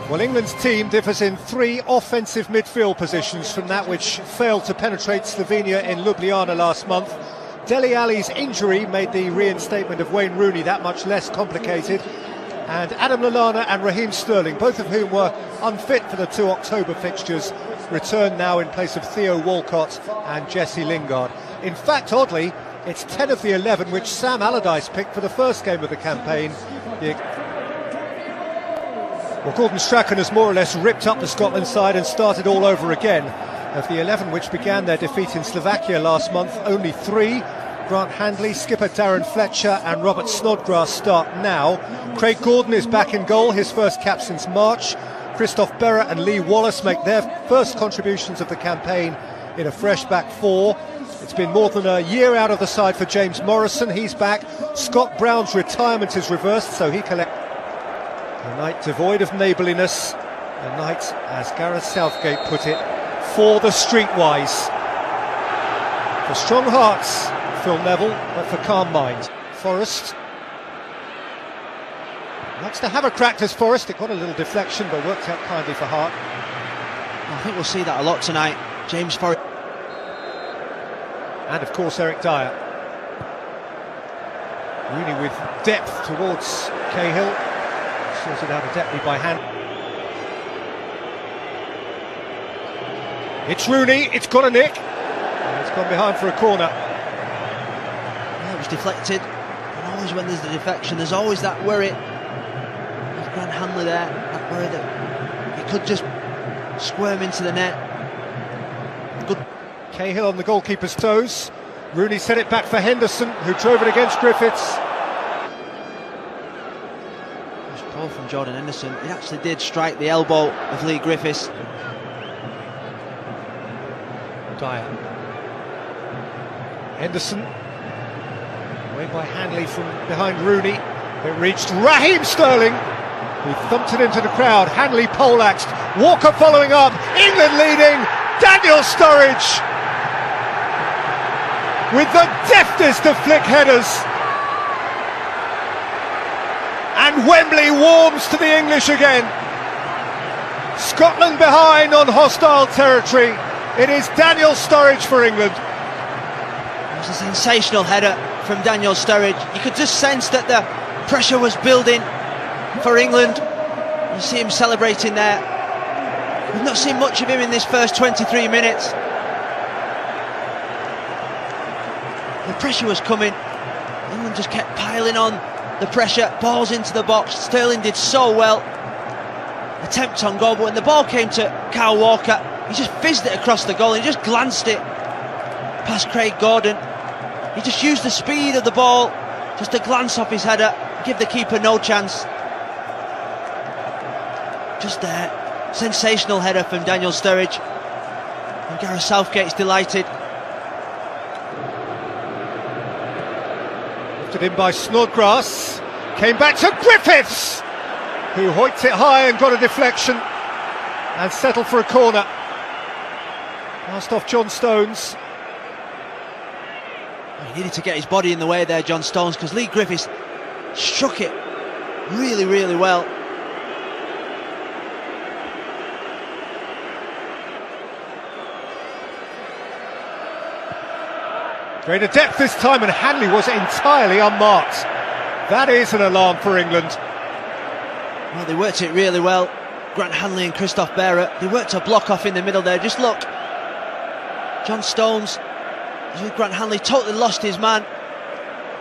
Well, England's team differs in 3 offensive midfield positions from that which failed to penetrate Slovenia in Ljubljana last month. Dele Alli's injury made the reinstatement of Wayne Rooney that much less complicated. And Adam Lallana and Raheem Sterling, both of whom were unfit for the 2 October fixtures, return now in place of Theo Walcott and Jesse Lingard. In fact, oddly, it's 10 of the 11 which Sam Allardyce picked for the first game of the campaign. Well, Gordon Strachan has more or less ripped up the Scotland side and started all over again. Of the 11 which began their defeat in Slovakia last month, only 3, Grant Handley, skipper Darren Fletcher and Robert Snodgrass, start now. Craig Gordon is back in goal, his first cap since March. Christophe Berra and Lee Wallace make their first contributions of the campaign in a fresh back 4. It's been more than a year out of the side for James Morrison, he's back. Scott Brown's retirement is reversed, so he collects. A night devoid of neighbourliness, a night, as Gareth Southgate put it, for the streetwise. For strong hearts, Phil Neville, but for calm minds. Forrest likes to have a crack as Forrest. It got a little deflection, but worked out kindly for Hart. I think we'll see that a lot tonight. James Forrest. And of course Eric Dyer. Rooney with depth towards Cahill. Sorted out adeptly by hand. It's Rooney, it's got a nick. And it's gone behind for a corner. Yeah, it was deflected. And always when there's the deflection, there's always that worry. There's Grant Hanley there, that worry that he could just squirm into the net. Good. Cahill on the goalkeeper's toes. Rooney set it back for Henderson, who drove it against Griffiths. Ball from Jordan Henderson. It actually did strike the elbow of Lee Griffiths. Dyer. Henderson. Away by Hanley from behind Rooney. It reached Raheem Sterling, who thumped it into the crowd. Hanley poleaxed. Walker following up. England leading. Daniel Sturridge with the deftest of flick headers. And Wembley warms to the English again. Scotland behind on hostile territory. It is Daniel Sturridge for England. It was a sensational header from Daniel Sturridge. You could just sense that the pressure was building for England. You see him celebrating there. We've not seen much of him in this first 23 minutes. The pressure was coming. England just kept piling on the pressure, balls into the box. Sterling did so well. Attempt on goal, but when the ball came to Kyle Walker, he just fizzed it across the goal. He just glanced it past Craig Gordon. He just used the speed of the ball just to glance off his header, give the keeper no chance. Just there. Sensational header from Daniel Sturridge. And Gareth Southgate's delighted. Lifted in by Snodgrass, came back to Griffiths, who hoiked it high and got a deflection and settled for a corner. Passed off John Stones. He needed to get his body in the way there, John Stones, because Lee Griffiths struck it really, really well. Greater depth this time, and Hanley was entirely unmarked. That is an alarm for England. Well, they worked it really well. Grant Hanley and Christophe Berra, they worked a block off in the middle there. Just look, John Stones with Grant Hanley totally lost his man.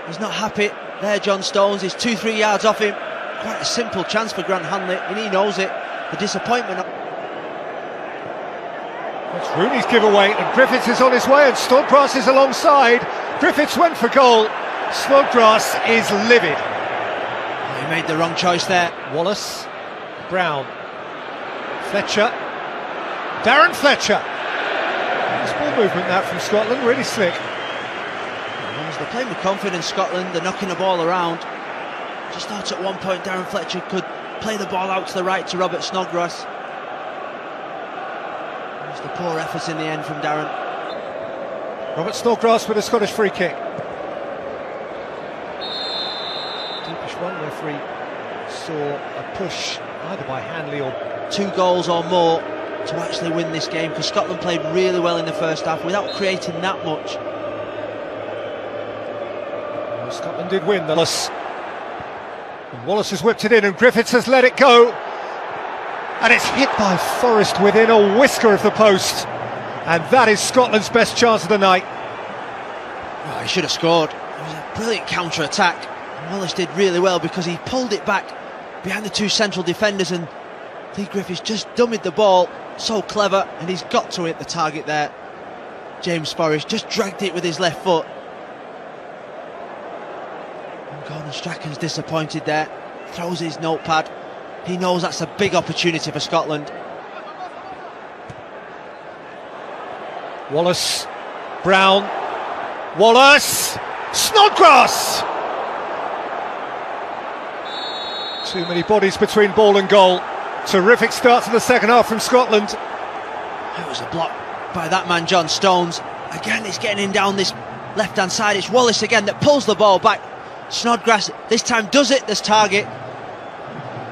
He's not happy there. John Stones is 2-3 yards off him. Quite a simple chance for Grant Hanley, and he knows it. The disappointment. It's Rooney's giveaway, and Griffiths is on his way, and Snodgrass is alongside. Griffiths went for goal. Snodgrass is livid. He made the wrong choice there. Wallace, Brown, Fletcher, Darren Fletcher. Nice ball movement that from Scotland, really slick. They're playing with confidence, Scotland. They're knocking the ball around. Just thought at one point Darren Fletcher could play the ball out to the right to Robert Snodgrass. It was the poor efforts in the end from Darren. Robert Snodgrass with a Scottish free kick. Deepish one, referee Saw a push either by Hanley or 2 goals or more to actually win this game, because Scotland played really well in the first half without creating that much. well, Scotland did win. Wallace has whipped it in and Griffiths has let it go. And it's hit by Forrest within a whisker of the post. And that is Scotland's best chance of the night. Oh, he should have scored. It was a brilliant counter-attack. Wallace did really well because he pulled it back behind the 2 central defenders, and Lee Griffiths just dummied the ball. So clever, and he's got to hit the target there. James Forrest just dragged it with his left foot. And Gordon Strachan's disappointed there. Throws his notepad. He knows that's a big opportunity for Scotland. Wallace, Brown, Wallace, Snodgrass! Too many bodies between ball and goal. Terrific start to the second half from Scotland. It was a block by that man, John Stones. Again, it's getting in down this left-hand side. It's Wallace again that pulls the ball back. Snodgrass this time does it, this target.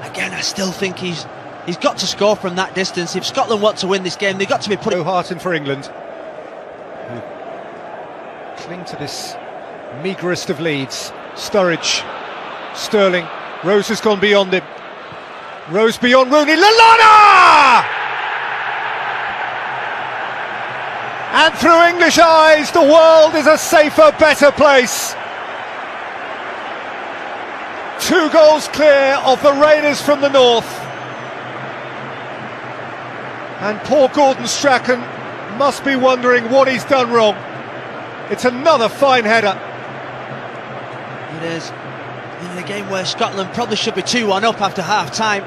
Again, I still think he's got to score from that distance. If Scotland want to win this game, they've got to be putting... O'Harton for England, who cling to this meagerest of leads. Sturridge, Sterling, Rose has gone beyond him. Rose beyond Rooney, Lallana! And through English eyes, the world is a safer, better place. 2 goals clear of the Raiders from the north. And poor Gordon Strachan must be wondering what he's done wrong. It's another fine header. It is. In a game where Scotland probably should be 2-1 up after half-time.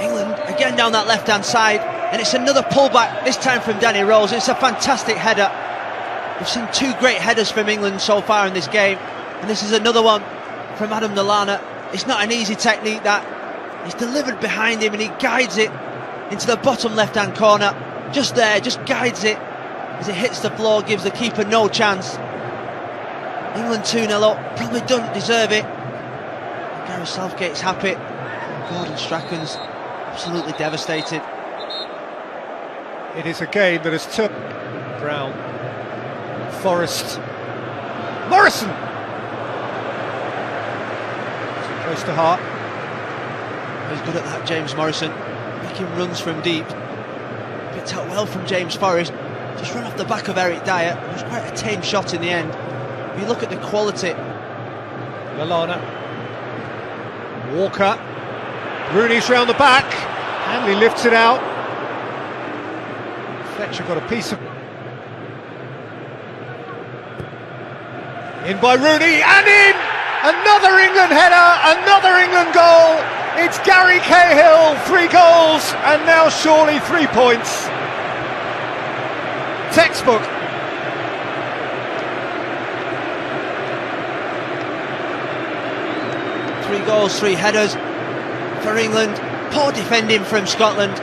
England again down that left-hand side, and it's another pullback, this time from Danny Rose. It's a fantastic header. We've seen 2 great headers from England so far in this game, and this is another one from Adam Lallana. It's not an easy technique, that. He's delivered behind him and he guides it into the bottom left-hand corner. Just there, just guides it as it hits the floor, gives the keeper no chance. England 2-0 up, probably don't deserve it. Gareth Southgate's happy. Gordon Strachan's absolutely devastated. It is a game that has turned. Brown, Forrest, Morrison! Too close to Hart. He's good at that, James Morrison. Making runs from deep. Picked out well from James Forrest. Just run off the back of Eric Dyer. It was quite a tame shot in the end. If you look at the quality. Lallana, Walker, Rooney's round the back, Hanley lifts it out. Fletcher got a piece of... In by Rooney, and in! Another England header, another England goal. It's Gary Cahill, 3 goals, and now surely 3 points. Textbook. Three goals, 3 headers for England. Poor defending from Scotland.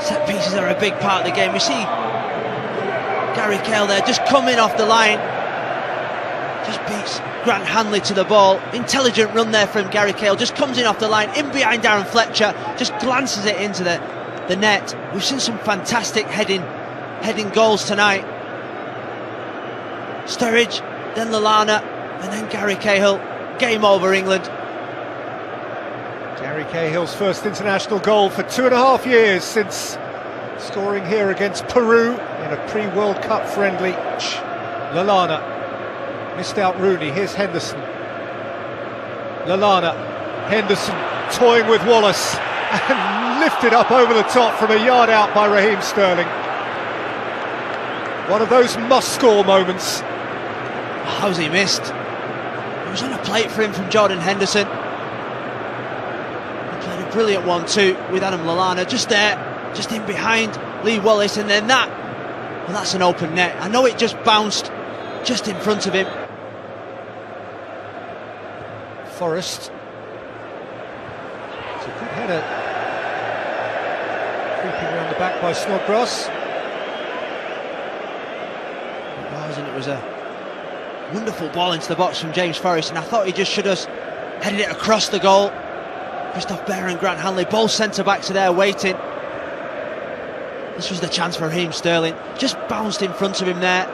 Set pieces are a big part of the game. We see Gary Cahill there just coming off the line. Just beats Grant Hanley to the ball. Intelligent run there from Gary Cahill. Just comes in off the line, in behind Darren Fletcher. Just glances it into the net. We've seen some fantastic heading goals tonight. Sturridge, then Lallana, and then Gary Cahill. Game over, England. Gary Cahill's first international goal for 2.5 years since scoring here against Peru in a pre-World Cup friendly. Lallana missed out Rooney. Here's Henderson. Lallana, Henderson toying with Wallace and lifted up over the top from a yard out by Raheem Sterling. One of those must-score moments. How's he missed? It was on a plate for him from Jordan Henderson. He played a brilliant 1-2 with Adam Lallana, just there, just in behind Lee Wallace, and then well, that's an open net. I know it just bounced just in front of him. Forrest. It's a good header. Creeping around the back by Snodgrass. It was, and it was a Wonderful ball into the box from James Forrest, and I thought he just should have headed it across the goal. Christophe Behr and Grant Hanley, both centre-backs are there waiting. This was the chance for Raheem Sterling. Just bounced in front of him there.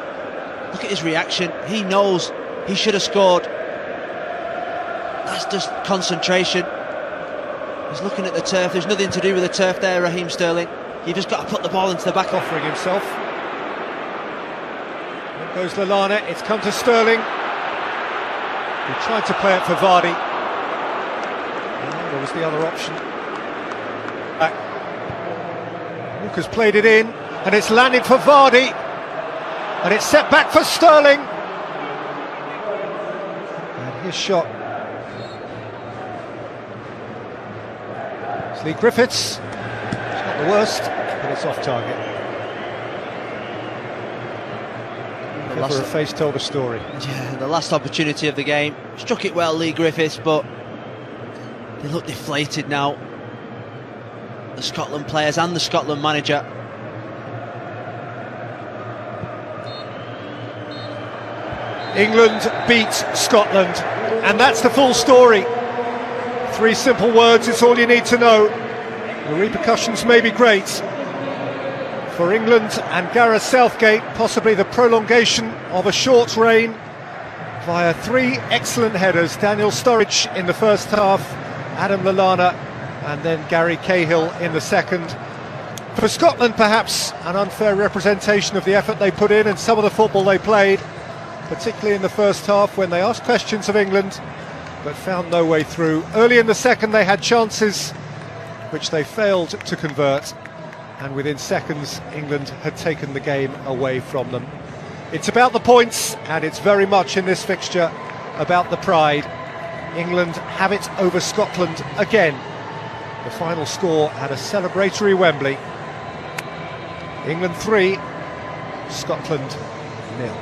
Look at his reaction. He knows he should have scored. That's just concentration. He's looking at the turf. There's nothing to do with the turf there, Raheem Sterling. You've just got to put the ball into the back. Offering himself. There goes Lallana. It's come to Sterling. He tried to play it for Vardy. There was the other option. Back. Walker's played it in, and it's landed for Vardy, and it's set back for Sterling. And his shot. It's Lee Griffiths. It's not the worst, but it's off target. Clever face told a story. Yeah, the last opportunity of the game. Struck it well, Lee Griffiths, but they look deflated now. The Scotland players and the Scotland manager. England beat Scotland, and that's the full story. 3 simple words, it's all you need to know. The repercussions may be great for England and Gareth Southgate, possibly the prolongation of a short reign via 3 excellent headers. Daniel Sturridge in the first half, Adam Lallana, and then Gary Cahill in the second. For Scotland, perhaps an unfair representation of the effort they put in and some of the football they played, particularly in the first half when they asked questions of England but found no way through. Early in the second they had chances which they failed to convert, and within seconds England had taken the game away from them. It's about the points, and it's very much in this fixture about the pride. England have it over Scotland again. The final score at a celebratory Wembley. England 3, Scotland 0.